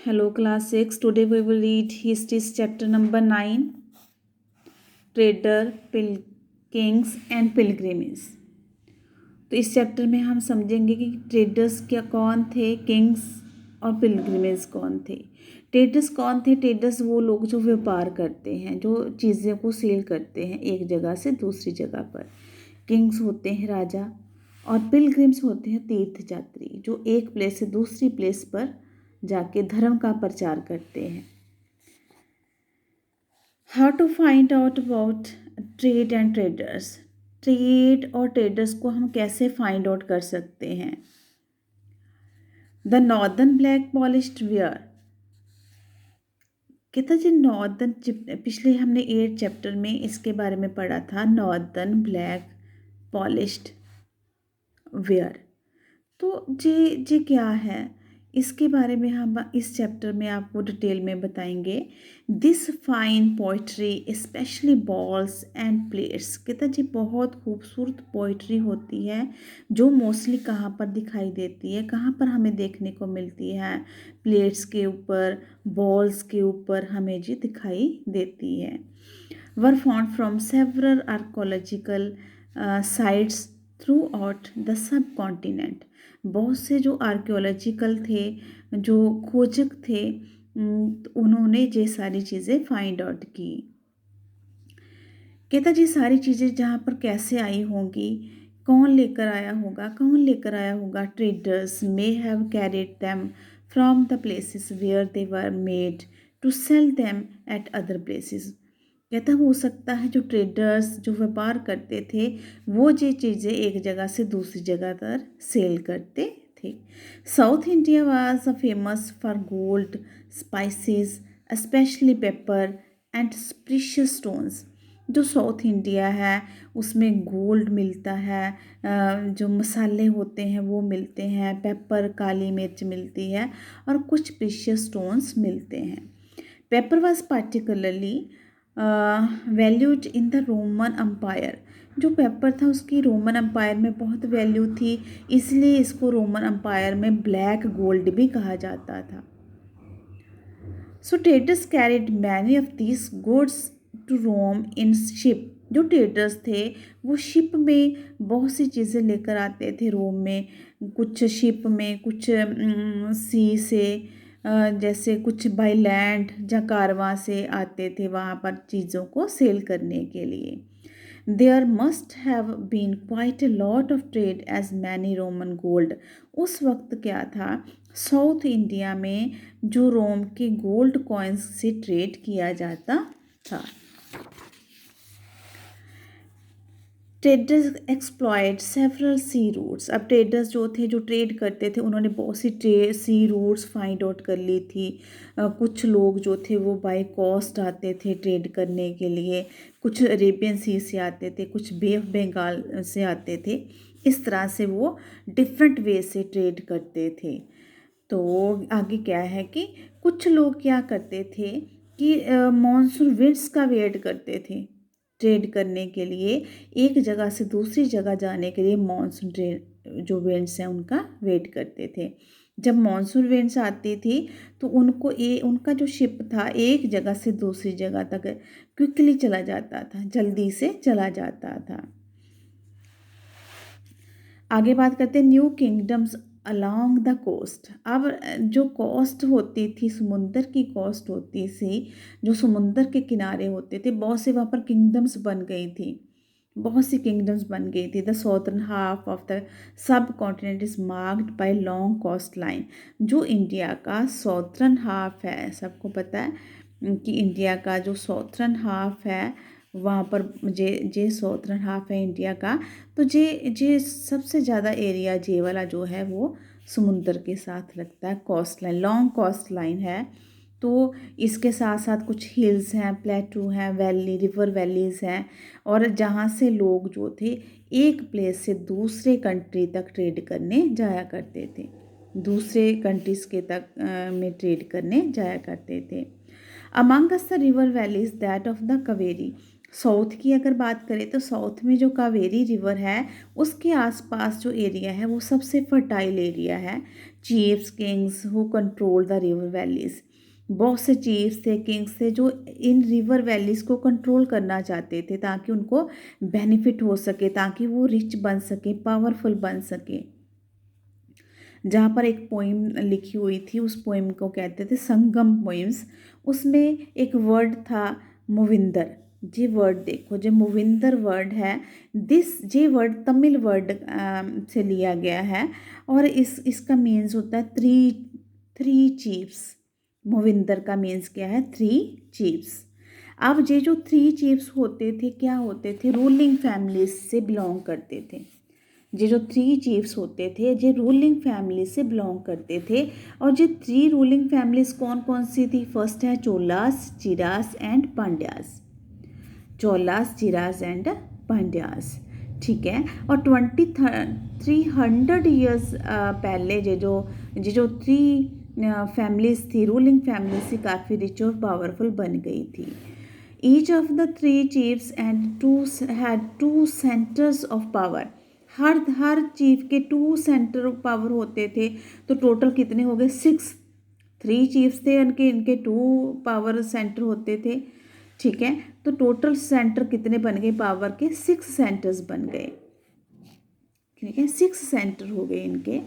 Hello, class 6. Today we will read History's chapter number 9, Trader, Kings and Pilgrims. तो इस chapter में हम समझेंगे कि ट्रेडर्स क्या कौन थे, किंग्स और पिलग्रिमेज कौन थे। ट्रेडर्स कौन थे? ट्रेडर्स वो लोग जो व्यापार करते हैं, जो चीज़ों को सेल करते हैं एक जगह से दूसरी जगह पर। किंग्स होते हैं राजा, और पिलग्रिम्स होते हैं तीर्थयात्री जो एक प्लेस से दूसरी प्लेस पर जाके धर्म का प्रचार करते हैं। How to find out about trade and traders. Trade और ट्रेडर्स को हम कैसे फाइंड आउट कर सकते हैं? The northern black polished ware. कहता जी नॉर्दर्न, पिछले हमने 8 चैप्टर में इसके बारे में पढ़ा था, नॉर्दर्न ब्लैक पॉलिश्ड वेयर। तो जे क्या है, इसके बारे में हम इस चैप्टर में आपको डिटेल में बताएंगे। This fine poetry specially balls and plates. कहता जी बहुत खूबसूरत पोइट्री होती है जो मोस्टली कहाँ पर दिखाई देती है, कहाँ पर हमें देखने को मिलती है? प्लेट्स के ऊपर, बॉल्स के ऊपर हमें जी दिखाई देती है। Were found from several archaeological sites through out the sub continent. बहुत से जो आर्कियोलॉजिकल थे, जो खोजक थे, तो उन्होंने ये सारी चीज़ें फाइंड आउट की। कहता जी सारी चीज़ें जहाँ पर कैसे आई होंगी, कौन लेकर आया होगा, कौन लेकर आया होगा? Traders may have carried them from the places where they were made to sell them at other places. कहता हो सकता है जो ट्रेडर्स जो व्यापार करते थे वो ये चीज़ें एक जगह से दूसरी जगह पर सेल करते थे। South India was a famous for gold, spices, specially paper and precious stones. जो साउथ इंडिया है उसमें गोल्ड मिलता है, जो मसाले होते हैं वो मिलते हैं, पेपर काली मिर्च मिलती है, और कुछ प्रीशियस स्टोन्स मिलते हैं। Pepper was particularly valued in the Roman empire. जो पेपर था उसकी रोमन अम्पायर में बहुत वैल्यू थी, इसलिए इसको रोमन अम्पायर में ब्लैक गोल्ड भी कहा जाता था। So traders carried many of these goods to Rome in ship. जो ट्रेडर्स थे वो शिप में बहुत सी चीज़ें लेकर आते थे रोम में, कुछ शिप में, कुछ सी से, जैसे कुछ बाय लैंड या कारवां से आते थे वहाँ पर चीज़ों को सेल करने के लिए। There must have been quite a lot of trade as many Roman gold. उस वक्त क्या था, साउथ इंडिया में जो रोम के गोल्ड कॉइन्स से ट्रेड किया जाता था। Traders exploited several sea routes. अब ट्रेडर्स जो थे जो ट्रेड करते थे उन्होंने बहुत सी सी रूट्स फाइंड आउट कर ली थी। कुछ लोग जो थे वो बाय कॉस्ट आते थे ट्रेड करने के लिए, कुछ अरेबियन सी से आते थे, कुछ बे ऑफ बंगाल से आते थे। इस तरह से वो डिफरेंट वे से ट्रेड करते थे। तो आगे क्या है कि कुछ लोग क्या करते थे कि मॉनसून विंड्स का वेट करते थे ट्रेड करने के लिए, एक जगह से दूसरी जगह जाने के लिए मानसून जो विंड्स हैं उनका वेट करते थे। जब मानसून विंड्स आती थी तो उनका जो शिप था एक जगह से दूसरी जगह तक क्विकली चला जाता था, जल्दी से चला जाता था। आगे बात करते हैं new kingdoms along the coast. अब जो कोस्ट होती थी, समुंदर की कोस्ट होती थी, जो समुंदर के किनारे होते थे, बहुत से वहाँ पर किंगडम्स बन गई थी, बहुत सी किंगडम्स बन गई थी। The southern half of the subcontinent is marked by long coast line. जो इंडिया का सॉदर्न हाफ है, सबको पता है कि इंडिया का जो सॉदर्न हाफ है वहाँ पर जे सॉदर्न हाफ है इंडिया का, तो जे सबसे ज़्यादा एरिया जे वाला जो है वो समुंदर के साथ लगता है, coast line, long coast line है। तो इसके साथ साथ कुछ हिल्स हैं, प्लेटू हैं, वैली, रिवर वैलीज़ हैं, और जहाँ से लोग जो थे एक प्लेस से दूसरे कंट्री तक ट्रेड करने जाया करते थे, दूसरे कंट्रीज़ के तक में ट्रेड करने जाया करते थे। Among Us the river valleys that of the Kaveri. South की अगर बात करें तो साउथ में जो कावेरी रिवर है उसके आसपास जो एरिया है वो सबसे फर्टाइल एरिया है। Chiefs Kings who control the river valleys, बहुत से चीफ्स थे, किंग्स थे जो इन रिवर वैलीज को कंट्रोल करना चाहते थे ताकि उनको बेनिफिट हो सके, ताकि वो रिच बन सके, पावरफुल बन सके। जहाँ पर एक पोइम लिखी हुई थी, उस पोइम को कहते थे संगम पोइम्स। उसमें एक वर्ड था मोविंदर। जे वर्ड देखो, जो मोविंदर वर्ड है, this J word Tamil word से लिया गया है और इसका मीन्स होता है थ्री थ्री चीफ्स। मोविंदर का मीन्स क्या है? Three chiefs. अब ये जो थ्री चीफ्स होते थे क्या होते थे? रूलिंग फैमिलीज से बिलोंग करते थे। ये जो थ्री चीफ्स होते थे ये रूलिंग फैमिली से बिलोंग करते थे। और ये थ्री रूलिंग फैमिलीज कौन कौन सी थी? फर्स्ट है चोलास, चिरास एंड पांड्यास। चोलास, चिरास एंड पांड्यास, ठीक है। और 300 ईयर्स पहले ये जो थ्री फैमिलीज थी, रूलिंग फैमिलीज थी, काफ़ी रिच और पावरफुल बन गई थी। Each of the three chiefs and had two centres of power. Her chief के टू सेंटर ऑफ पावर होते थे। तो टोटल कितने हो गए? 6। थ्री चीफ्स थे, इनके टू पावर सेंटर होते थे, ठीक है। तो टोटल सेंटर कितने बन गए पावर के? 6 सेंटर्स बन गए, ठीक है। 6 सेंटर हो गए इनके।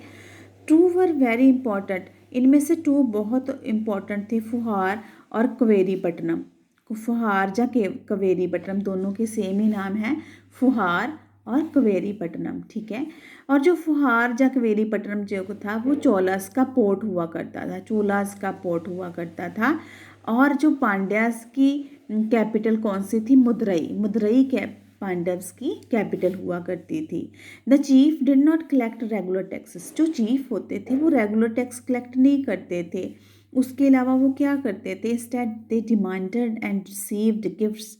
टू वर वेरी इंपॉर्टेंट, इनमें से टू बहुत इंपॉर्टेंट थे, फुहार और कवेरीपट्टनम। फुहार या कवेरीपट्टनम दोनों के सेम ही नाम है, फुहार और कवेरीपट्टनम, ठीक है। और जो फुहार या कवेरीपट्टनम जो था वो चोलास का पोर्ट हुआ करता था, चोलास का पोर्ट हुआ करता था। और जो पांड्यास की कैपिटल कौन सी थी? मदुरई। मदुरई पांडव्स की कैपिटल हुआ करती थी। The chief did not collect regular taxes, जो चीफ होते थे वो रेगुलर टैक्स कलेक्ट नहीं करते थे। उसके अलावा वो क्या करते थे? Instead they demanded and received gifts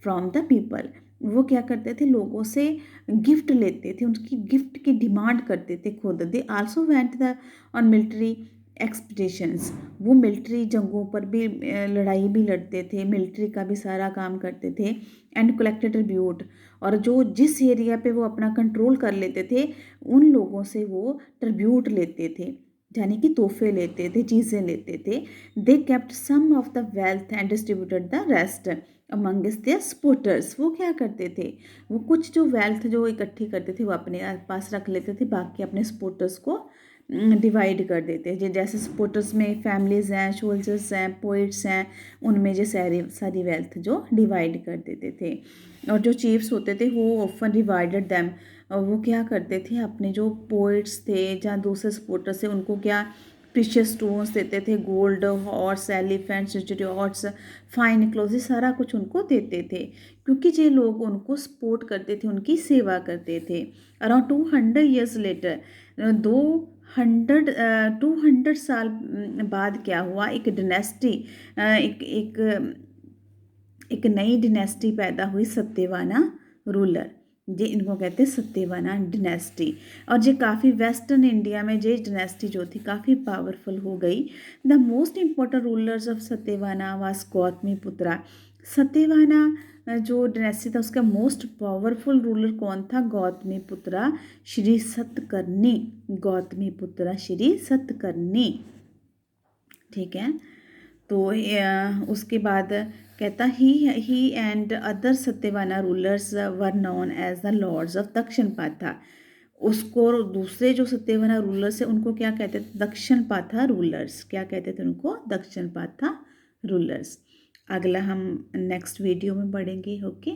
from the people. वो क्या करते थे? लोगों से गिफ्ट लेते थे, उनकी गिफ्ट की डिमांड करते थे खुद। They also went the on military expeditions, वो मिलिट्री जंगों पर भी लड़ाई भी लड़ते थे, मिलिट्री का भी सारा काम करते थे। एंड कलेक्टेड ट्रिब्यूट, और जो जिस एरिया पे वो अपना कंट्रोल कर लेते थे उन लोगों से वो ट्रिब्यूट लेते थे, यानी कि तोहफे लेते थे, चीज़ें लेते थे। They kept some of the wealth and distributed the rest amongst their supporters. वो क्या करते थे? वो कुछ जो वेल्थ जो इकट्ठी करते थे वो अपने पास रख लेते थे, बाकी अपने सपोर्टर्स को डिवाइड कर देते हैं। जैसे सपोर्टर्स में फैमिलीज़ हैं, सोल्जर्स हैं, पोइट्स हैं, उनमें जो सारी सारी वेल्थ जो डिवाइड कर देते थे। और जो चीफ्स होते थे वो ऑफन डिवाइडेड दैम, वो क्या करते थे? अपने जो पोइट्स थे या दूसरे सपोर्टर्स थे उनको क्या प्रीशियस स्टोन्स देते थे, gold, horse, elephants, horse, fine cloth, ये सारा कुछ उनको देते थे, क्योंकि ये लोग उनको सपोर्ट करते थे, उनकी सेवा करते थे। अराउंड 200 ईयर्स लेटर, 200 साल बाद क्या हुआ? एक डिनेस्टी, एक एक एक नई डिनेस्टी पैदा हुई, सत्यवाना रूलर। ये इनको कहते हैं सत्यवाना डिनेस्टी। और ये काफ़ी वेस्टर्न इंडिया में ये डिनेस्टी जो थी काफ़ी पावरफुल हो गई। The most important rulers of Satavahana was Gautamiputra. Satavahana जो डिनेस्टी था उसका मोस्ट पावरफुल रूलर कौन था? गौतमीपुत्रा श्री सतकर्णी। गौतमीपुत्रा श्री सतकर्णी, ठीक है। तो उसके बाद कहता ही and other Satavahana rulers were known as the lords of Dakshinapatha. उसको दूसरे जो सत्यवाना रूलर्स है उनको क्या कहते थे? दक्षिण पाथा रूलर्स। क्या कहते थे उनको? दक्षिण पाथा रूलर्स। अगला हम नेक्स्ट वीडियो में पढ़ेंगे। ओके।